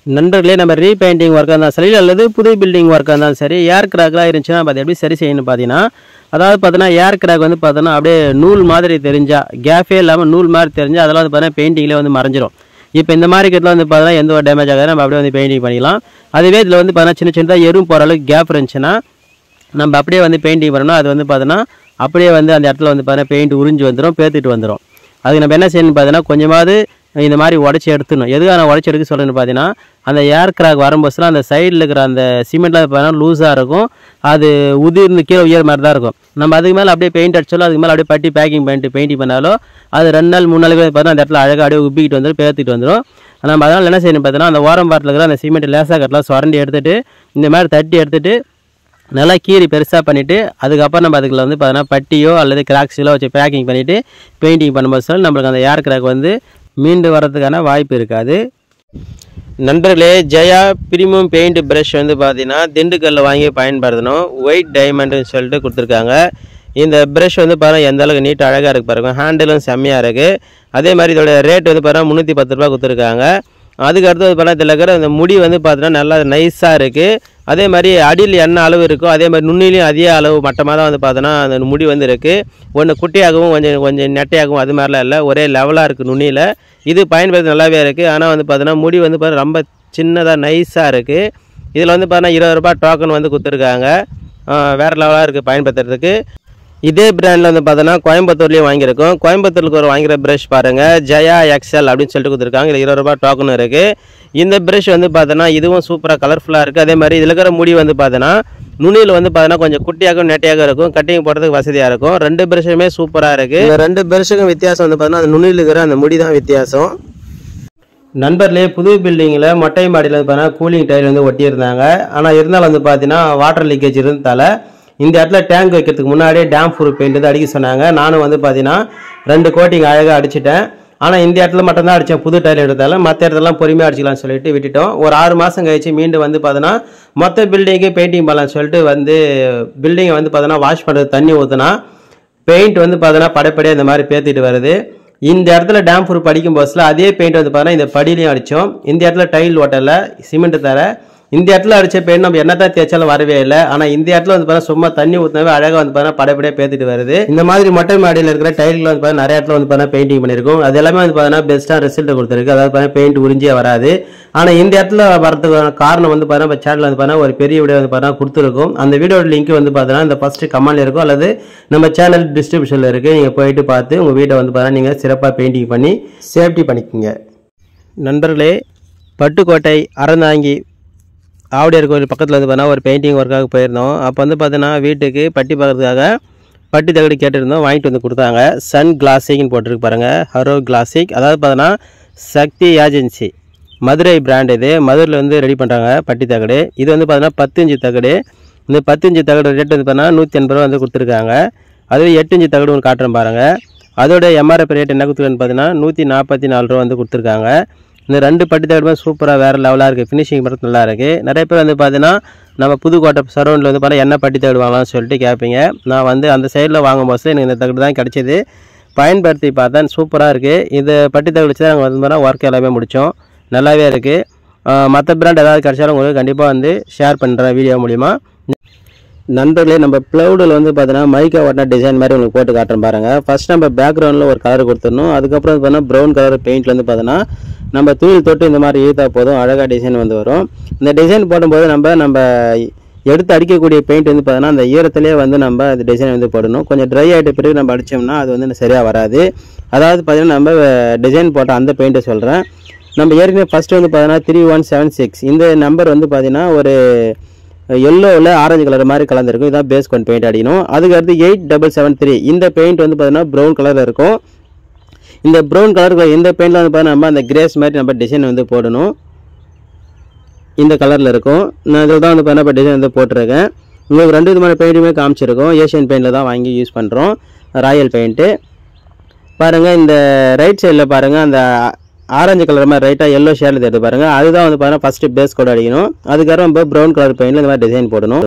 நண்பர்களே, நம்ம ரீபெயிண்டிங் ஒர்க்காக இருந்தாலும் சரி அல்லது புது பில்டிங் ஒர்க்காக இருந்தாலும் சரி, ஏர் கிராக்லாம் இருந்துச்சுன்னா அது எப்படி சரி செய்யணும்னு பார்த்தீங்கன்னா, அதாவது பார்த்தீங்கன்னா ஏர் கிராக் வந்து பார்த்தோன்னா அப்படியே நூல் மாதிரி தெரிஞ்சா, கேஃபே இல்லாமல் நூல் மாதிரி தெரிஞ்சால் அதெல்லாம் வந்து பார்த்தீங்கன்னா பெயிண்டிங்லேயே வந்து மறைஞ்சிரும். இப்போ இந்த மாதிரி கிட்டலாம் வந்து பார்த்தீங்கன்னா எந்த ஒரு டேமேஜ் ஆகாது, நம்ம அப்படியே வந்து பெயிண்டிங் பண்ணிக்கலாம். அதுவே இதில் வந்து பார்த்தீங்கன்னா சின்ன சின்னதாக எறும்பு போகிற அளவுக்கு கேப் இருந்துச்சுன்னா நம்ம அப்படியே வந்து பெயிண்டிங் பண்ணணும். அது வந்து பார்த்தீங்கன்னா அப்படியே வந்து அந்த இடத்துல வந்து பார்த்தீங்கன்னா பெயிண்ட் உறிஞ்சி வந்துடும், பேத்துட்டு வந்துடும். அதுக்கு நம்ம என்ன செய்யணும்னு பார்த்தீங்கன்னா கொஞ்சமாவது இந்த மாதிரி உடச்சி எடுத்துடணும். எதுக்காக நான் உடச்சி எடுக்க சொல்கிறேன்னு பார்த்தீங்கன்னா, அந்த ஏர் கிராக் வரும்போதுலாம் அந்த சைடில் இருக்கிற அந்த சிமெண்ட்லாம் பார்த்தீங்கன்னா லூஸாக இருக்கும், அது உதிர்ந்து கீழே உயர் மாதிரி தான் இருக்கும். நம்ம அதுக்கு மேலே அப்படியே பெயிண்ட் அடிச்சாலும் அதுக்கு மேலே அப்படியே பட்டி பேக்கிங் பண்ணிட்டு பெயிண்டிங் பண்ணாலும் அது 2 நாள் 3 நாளுக்கு பார்த்தீங்கன்னா அந்த இடத்துல அழகாக அப்படியே உப்பிக்கிட்டு வந்துடும், பேர்த்திட்டு வந்துடும். நம்ம அதனால் என்ன செய்யணும் பார்த்தீங்கன்னா, அந்த ஓரம் பாட்டில் இருக்கிற அந்த சிமெண்ட் லேசாக கட்டலாம் சுரண்டி எடுத்துகிட்டு இந்த மாதிரி தட்டி எடுத்துகிட்டு நல்லா கீறி பெருசாக பண்ணிவிட்டு அதுக்கப்புறம் நம்ம அதுக்குள்ள வந்து பார்த்தீங்கன்னா பட்டியோ அல்லது கிராக்ஸிலோ வச்சு பேக்கிங் பண்ணிவிட்டு பெயிண்டிங் பண்ணும்போது சொல்லி நம்மளுக்கு அந்த ஏர் கிராக் வந்து மீண்டு வரதுக்கான வாய்ப்பு இருக்காது. நண்பர்களே, ஜெயா பிரீமியம் பெயிண்ட் ப்ரஷ் வந்து பார்த்தீங்கன்னா திண்டுக்கல்லில் வாங்கி பயன்படுத்தணும். ஒயிட் டைமண்டுன்னு சொல்லிட்டு கொடுத்துருக்காங்க. இந்த ப்ரஷ் வந்து பாருங்கள் எந்த அளவுக்கு நீட்டாக அழகாக இருக்குது பாருங்கள், ஹேண்டிலும் செம்மையாக இருக்குது. அதே மாதிரி இதோட ரேட் வந்து பாருங்கள் 310 ரூபா கொடுத்துருக்காங்க. அதுக்கு அடுத்தது பார்த்தா இதில் இருக்கிற அந்த முடி வந்து பார்த்தீங்கன்னா நல்லா நைஸாக இருக்குது. அதே மாதிரி அடியில் என்ன அளவு இருக்கோ அதே மாதிரி நுண்ணிலையும் அதே அளவு மட்டமாக தான் வந்து பார்த்தோன்னா அந்த முடி வந்து இருக்குது. ஒன்று குட்டியாகவும் கொஞ்சம் நெட்டையாகவும் அது மாதிரிலாம் இல்லை, ஒரே லெவலாக இருக்குது நுண்ணியில். இது பயன்படுத்தி நல்லாவே இருக்குது. ஆனால் வந்து பார்த்தோன்னா முடி வந்து பார்த்தா ரொம்ப சின்னதாக நைஸாக இருக்குது. இதில் வந்து பார்த்தோன்னா 20 ரூபா டோக்கன் வந்து கொடுத்துருக்காங்க. வேறு லெவலாக இருக்குது பயன்படுத்துறதுக்கு. இதே பிராண்டில் வந்து பார்த்தோன்னா கோயம்புத்தூர்லேயும் வாங்கியிருக்கோம். கோயம்புத்தூருக்கு ஒரு வாங்குகிற ப்ரஷ் பாருங்கள், ஜெயா எக்ஸ்எல் அப்படின்னு சொல்லிட்டு கொடுத்துருக்காங்க. இதில் 20 ரூபா டோக்கன் இருக்குது. இந்த ப்ரஷ் வந்து பார்த்தோன்னா இதுவும் சூப்பராக கலர்ஃபுல்லாக இருக்குது. அதே மாதிரி இதில் இருக்கிற முடி வந்து பார்த்தோன்னா நுனியில் வந்து பார்த்தோன்னா கொஞ்சம் குட்டியாகவும் நெட்டையாக இருக்கும், கட்டிங் போடுறதுக்கு வசதியாக இருக்கும். 2 ப்ரஷுமே சூப்பராக இருக்குது. இந்த 2 ப்ரஷுக்கும் வித்தியாசம் வந்து பார்த்தோன்னா அந்த நுனியில் இருக்கிற அந்த முடி தான் வித்தியாசம். நண்பர்களே, புது பில்டிங்கில் மொட்டை மாடியில் வந்து பார்த்தீங்கன்னா கூலிங் டைல் வந்து ஒட்டியிருந்தாங்க. ஆனால் இருந்தாலும் வந்து பார்த்தீங்கன்னா வாட்டர் லீக்கேஜ் இருந்ததால் இந்த இடத்துல டேங்க் வைக்கிறதுக்கு முன்னாடியே டேம் ப்ரூஃப் பெயிண்ட் வந்து அடிக்க சொன்னாங்க. நானும் வந்து பார்த்தீங்கன்னா 2 கோட்டிங் அழகாக அடிச்சிட்டேன். ஆனால் இந்த இடத்துல மட்டும்தான் அடித்தேன் புது டைல் எடுத்தாலும், மற்ற இடத்துலலாம் பொறுமையாக அடிச்சிக்கலாம்னு சொல்லிட்டு விட்டுட்டோம். ஒரு 6 மாதம் கழிச்சு மீண்டும் வந்து பார்த்தோன்னா மொத்த பில்டிங்கு பெயிண்டிங் பண்ணலாம்னு சொல்லிட்டு வந்து பில்டிங்கை வந்து பார்த்தோன்னா வாஷ் பண்ணுறது தண்ணி ஊற்றினா பெயிண்ட் வந்து பார்த்தோன்னா படைப்படியாக இந்த மாதிரி பேத்திட்டு வருது. இந்த இடத்துல டேம் ப்ரூஃப் அடிக்கும் போதுல அதே பெயிண்ட் வந்து பார்த்தோன்னா இந்த படியிலையும் அடித்தோம். இந்த இடத்துல டைல் ஓட்டலை, சிமெண்ட் தர. இந்த இடத்துல அடித்த பெயிண்ட் நம்ம என்ன தான் தேய்ச்சாலும் வரவே இல்லை. ஆனால் இந்த இடத்துல வந்து பார்த்தா சும்மா தண்ணி ஊற்றினாவே அழகாக வந்து பார்த்தா படைப்படியாக பேத்திட்டு வருது. இந்த மாதிரி மொட்டை மாடியில் இருக்கிற டைல்கள் வந்து பார்த்தா நிறைய இடத்துல வந்து பார்த்தா பெயிண்டிங் பண்ணியிருக்கும். அது எல்லாமே வந்து பார்த்தா பெஸ்ட்டாக ரிசல்ட் கொடுத்துருக்கு. அதாவது பார்த்தா பெயிண்ட் உறிஞ்சியே வராது. ஆனால் இந்த இடத்துல வரதுக்கான காரணம் வந்து பார்த்தா நம்ம சேனல் வந்து பார்த்தா ஒரு பெரிய வீடியோ வந்து பார்த்தா கொடுத்துருக்கும். அந்த வீடியோட லிங்க் வந்து பார்த்தோன்னா இந்த ஃபர்ஸ்ட் கமெண்ட்ல இருக்கும் அல்லது நம்ம சேனல் டிஸ்கிரிப்ஷனில் இருக்குது. நீங்கள் போயிட்டு பார்த்து உங்கள் வீட்டை வந்து பார்த்தா நீங்கள் சிறப்பாக பெயிண்டிங் பண்ணி சேஃப்டி பண்ணிக்கோங்க. நண்பர்களே, பட்டுக்கோட்டை அறந்தாங்கி ஆவுடையார் கோயில் பக்கத்தில் வந்து பார்த்தா ஒரு பெயிண்டிங் ஒர்க்காக போயிருந்தோம். அப்போ வந்து பார்த்தோன்னா வீட்டுக்கு பட்டி பார்க்கறதுக்காக பட்டி தகடு கேட்டுருந்தோம், வாங்கிட்டு வந்து கொடுத்தாங்க. சன் கிளாசிக்னு போட்டிருக்கு பாருங்கள், ஹரோ கிளாசிக். அதாவது பார்த்தோன்னா சக்தி ஏஜென்சி மதுரை பிராண்ட். இது மதுரையில் வந்து ரெடி பண்ணுறாங்க பட்டி தகடு. இது வந்து பார்த்தோன்னா 10 இன்ச்சு தகடு. இந்த 10 இன்ச்சு தகடு ரேட் வந்து பார்த்தோன்னா 180 ரூபா வந்து கொடுத்துருக்காங்க. அதுவே 8 இன்ச்சு தகடு ஒன்று காட்டுறேன் பாருங்கள். அதோட எம்ஆர்எஃப் ரேட் என்ன கொடுத்துருக்கான்னு பார்த்தீங்கன்னா 144 ரூபா வந்து கொடுத்துருக்காங்க. இந்த 2 பட்டி தகடுமே சூப்பராக வேறு லெவலாக இருக்குது, ஃபினிஷிங் மட்டும் நல்லா இருக்குது. நிறைய பேர் வந்து பார்த்தீங்கன்னா நம்ம புதுக்கோட்டை சரௌண்டில் வந்து பார்த்தா என்ன பட்டி தகடு வாங்கலாம்னு சொல்லிட்டு கேட்பீங்க. நான் வந்து அந்த சைடில் வாங்கும்போது எனக்கு இந்த தகடு தான் கிடச்சிது. பயன்படுத்தி பார்த்தேன், சூப்பராக இருக்குது. இது பட்டி தகடு வச்சு தான் நாங்கள் வந்து பார்த்தா ஒர்க் எல்லாமே முடித்தோம், நல்லாவே இருக்குது. மற்ற பிராண்ட் ஏதாவது கிடச்சாலும் உங்களுக்கு கண்டிப்பாக வந்து ஷேர் பண்ணுறேன் வீடியோ மூலிமா. நண்பர்களே, நம்ம ப்ளவுடில் வந்து பார்த்தீங்கன்னா மைக்கா ஓட்டின டிசைன் மாதிரி உங்களுக்கு போட்டு காட்டுறேன் பாருங்கள். ஃபஸ்ட் நம்ம பேக்ரவுண்டில் ஒரு கலர் கொடுத்துடணும். அதுக்கப்புறம் பார்த்தீங்கன்னா ப்ரௌன் கலர் பெயிண்டில் வந்து பார்த்தோன்னா நம்ம தூள் தொட்டு இந்த மாதிரி ஈர்த்தா போதும், அழகாக டிசைன் வந்து வரும். இந்த டிசைன் போடும்போது நம்ம எடுத்து அடிக்கக்கூடிய பெயிண்ட் வந்து பார்த்தோன்னா அந்த ஈரத்துலேயே வந்து நம்ம அந்த டிசைன் வந்து போடணும். கொஞ்சம் ட்ரை ஆகிட்ட பிறகு நம்ம அடித்தோம்னா அது வந்து சரியாக வராது. அதாவது பார்த்தீங்கன்னா நம்ம டிசைன் போட்ட அந்த பெயிண்ட்டை சொல்கிறேன். நம்ம ஏற்கனவே ஃபஸ்ட்டு வந்து பார்த்தோன்னா 3176 இந்த நம்பர் வந்து பார்த்தீங்கன்னா ஒரு எல்லோவில் ஆரஞ்சு கலர் மாதிரி கலந்துருக்கும். இதான் பேஸ் கொண்டு பெயிண்ட் அடிக்கணும். அதுக்கடுத்து 8773 இந்த பெயிண்ட் வந்து பார்த்தீங்கன்னா ப்ரௌன் கலரில் இருக்கும். இந்த ப்ரௌன் கலருக்கு இந்த பெயிண்டில் வந்து பார்த்தீங்கன்னா நம்ம அந்த கிரேஸ் மாதிரி நம்ம டிசைன் வந்து போடணும். இந்த கலரில் இருக்கும். நான் இதில் தான் வந்து பார்த்தீங்கன்னா இப்போ டிசைன் வந்து போட்டிருக்கேன். உங்களுக்கு 2 விதமான பெயிண்ட்டுமே காமிச்சிருக்கோம். ஏஷியன் பெயிண்டில் தான் வாங்கி யூஸ் பண்ணுறோம், ராயல் பெயிண்ட்டு. பாருங்கள், இந்த ரைட் சைடில் பாருங்கள் அந்த ஆரஞ்சு கலர் மாதிரி ரைட்டாக எல்லோ ஷேடில் எடுத்து பாருங்கள். அதுதான் வந்து பார்த்தீங்கன்னா ஃபஸ்ட்டு பேஸ் கோட் அடிக்கணும். அதுக்கப்புறம் நம்ம ப்ரௌன் கலர் பெயிண்டில் இந்த மாதிரி டிசைன் போடணும்.